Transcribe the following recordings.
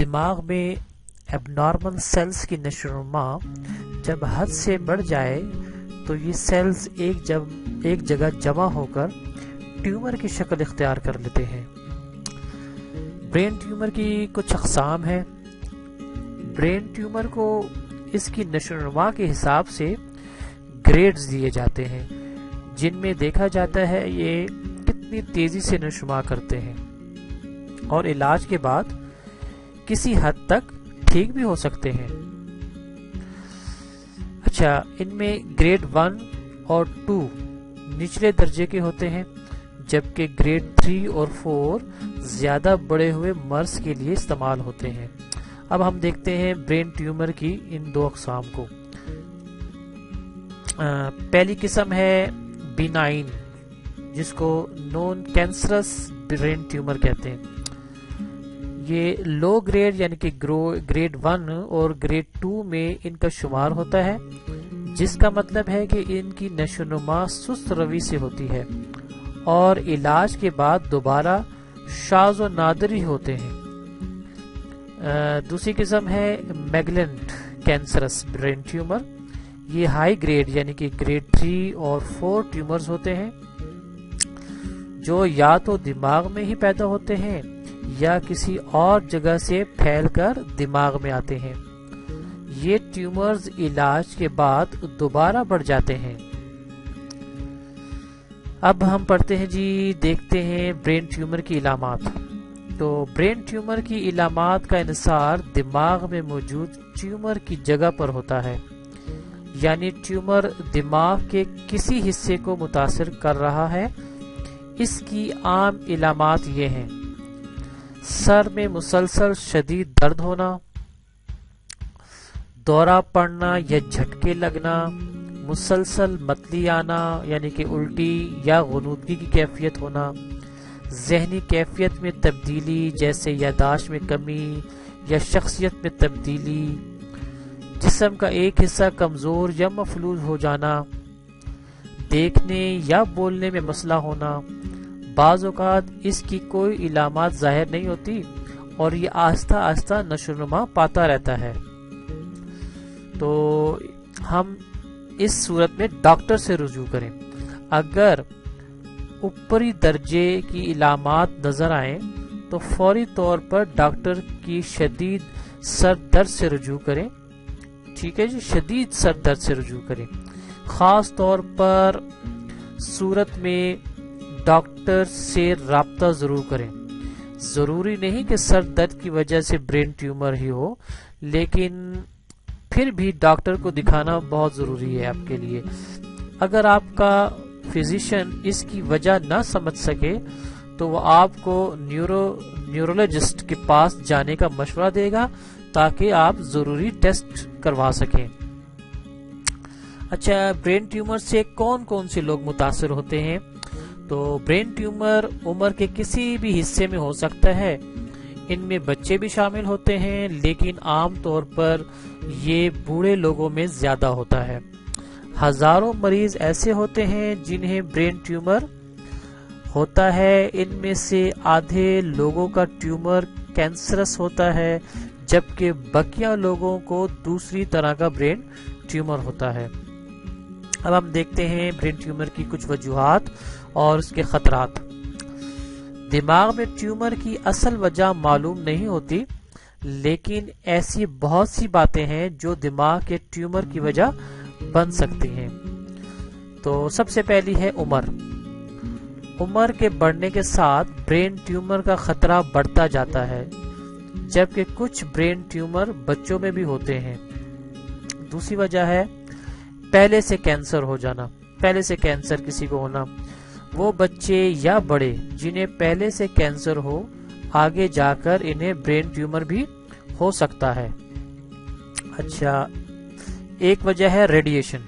دماغ میں ایب نارمل سیلز کی نشو و نما جب حد سے بڑھ جائے تو یہ سیلز ایک جگہ جمع ہو کر ٹیومر کی شکل اختیار کر لیتے ہیں۔ برین ٹیومر کی کچھ اقسام ہیں۔ برین ٹیومر کو اس کی نشو و نما کے حساب سے گریڈز دیے جاتے ہیں، جن میں دیکھا جاتا ہے یہ کتنی تیزی سے نشو و نما کرتے ہیں اور علاج کے بعد کسی حد تک ٹھیک بھی ہو سکتے ہیں۔ اچھا، ان میں گریڈ 1 اور 2 نچلے درجے کے ہوتے ہیں، جبکہ گریڈ 3 اور 4 زیادہ بڑے ہوئے مرض کے لیے استعمال ہوتے ہیں۔ اب ہم دیکھتے ہیں برین ٹیومر کی ان 2 اقسام کو۔ پہلی قسم ہے بینائن، جس کو نون کینسرس برین ٹیومر کہتے ہیں۔ یہ لو گریڈ یعنی کہ گریڈ 1 اور گریڈ 2 میں ان کا شمار ہوتا ہے، جس کا مطلب ہے کہ ان کی نشو و نما سست روی سے ہوتی ہے اور علاج کے بعد دوبارہ شاذ و نادر ہی ہوتے ہیں۔ دوسری قسم ہے میگلنٹ کینسرس برین ٹیومر۔ یہ ہائی گریڈ یعنی کہ گریڈ 3 اور 4 ٹیومرز ہوتے ہیں، جو یا تو دماغ میں ہی پیدا ہوتے ہیں یا کسی اور جگہ سے پھیل کر دماغ میں آتے ہیں۔ یہ ٹیومرز علاج کے بعد دوبارہ بڑھ جاتے ہیں۔ اب ہم پڑھتے ہیں دیکھتے ہیں برین ٹیومر کی علامات۔ تو برین ٹیومر کی علامات کا انحصار دماغ میں موجود ٹیومر کی جگہ پر ہوتا ہے، یعنی ٹیومر دماغ کے کسی حصے کو متاثر کر رہا ہے۔ اس کی عام علامات یہ ہیں: سر میں مسلسل شدید درد ہونا، دورہ پڑنا یا جھٹکے لگنا، مسلسل متلی آنا یعنی کہ الٹی یا غنودگی کی کیفیت ہونا، ذہنی کیفیت میں تبدیلی جیسے یادداشت میں کمی یا شخصیت میں تبدیلی، جسم کا ایک حصہ کمزور یا مفلوج ہو جانا، دیکھنے یا بولنے میں مسئلہ ہونا۔ بعض اوقات اس کی کوئی علامات ظاہر نہیں ہوتی اور یہ آہستہ آہستہ نشو و نما پاتا رہتا ہے۔ تو ہم اس صورت میں ڈاکٹر سے رجوع کریں۔ اگر اوپری درجے کی علامات نظر آئیں تو فوری طور پر ڈاکٹر کی شدید سر درد سے رجوع کریں۔ ٹھیک ہے شدید سر درد سے رجوع کریں۔ خاص طور پر صورت میں ڈاکٹر سے رابطہ ضرور کریں۔ ضروری نہیں کہ سر درد کی وجہ سے برین ٹیومر ہی ہو، لیکن پھر بھی ڈاکٹر کو دکھانا بہت ضروری ہے آپ کے لیے۔ اگر آپ کا فزیشین اس کی وجہ نہ سمجھ سکے تو وہ آپ کو نیورولوجسٹ کے پاس جانے کا مشورہ دے گا تاکہ آپ ضروری ٹیسٹ کروا سکیں۔ اچھا، برین ٹیومر سے کون کون سے لوگ متاثر ہوتے ہیں؟ تو برین ٹیومر عمر کے کسی بھی حصے میں ہو سکتا ہے۔ ان میں بچے بھی شامل ہوتے ہیں، لیکن عام طور پر یہ بوڑھے لوگوں میں زیادہ ہوتا ہے۔ ہزاروں مریض ایسے ہوتے ہیں جنہیں برین ٹیومر ہوتا ہے۔ ان میں سے آدھے لوگوں کا ٹیومر کینسرس ہوتا ہے، جبکہ بقیہ لوگوں کو دوسری طرح کا برین ٹیومر ہوتا ہے۔ اب ہم دیکھتے ہیں برین ٹیومر کی کچھ وجوہات اور اس کے خطرات۔ دماغ میں ٹیومر کی اصل وجہ معلوم نہیں ہوتی، لیکن ایسی بہت سی باتیں ہیں جو دماغ کے ٹیومر کی وجہ بن سکتی ہیں۔ تو سب سے پہلی ہے عمر۔ عمر کے بڑھنے کے ساتھ برین ٹیومر کا خطرہ بڑھتا جاتا ہے، جبکہ کچھ برین ٹیومر بچوں میں بھی ہوتے ہیں۔ دوسری وجہ ہے پہلے سے کینسر ہو جانا، پہلے سے کینسر کسی کو ہونا۔ وہ بچے یا بڑے جنہیں پہلے سے کینسر ہو، آگے جا کر انہیں برین ٹیومر بھی ہو سکتا ہے۔ اچھا، ایک وجہ ہے ریڈیشن۔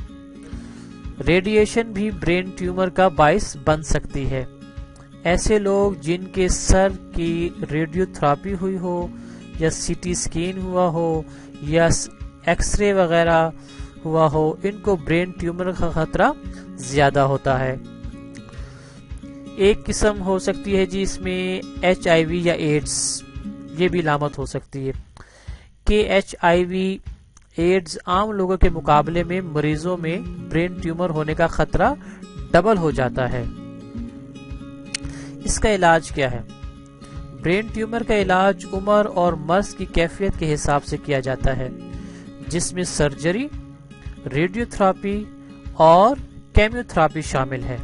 ریڈیشن بھی برین ٹیومر کا باعث بن سکتی ہے۔ ایسے لوگ جن کے سر کی ریڈیو تھراپی ہوئی ہو یا سی ٹی اسکین ہوا ہو یا ایکس رے وغیرہ ہوا ہو، ان کو برین ٹیومر کا خطرہ زیادہ ہوتا ہے۔ ایک قسم ہو سکتی ہے اس میں HIV یا ایڈز، یہ بھی علامت ہو سکتی ہے۔ کہ HIV ایڈز عام لوگوں کے مقابلے میں مریضوں میں برین ٹیومر ہونے کا خطرہ ڈبل ہو جاتا ہے۔ اس کا علاج کیا ہے؟ برین ٹیومر کا علاج عمر اور مرض کی کیفیت کے حساب سے کیا جاتا ہے، جس میں سرجری، ریڈیو تھراپی اور کیمیو تھراپی شامل ہے۔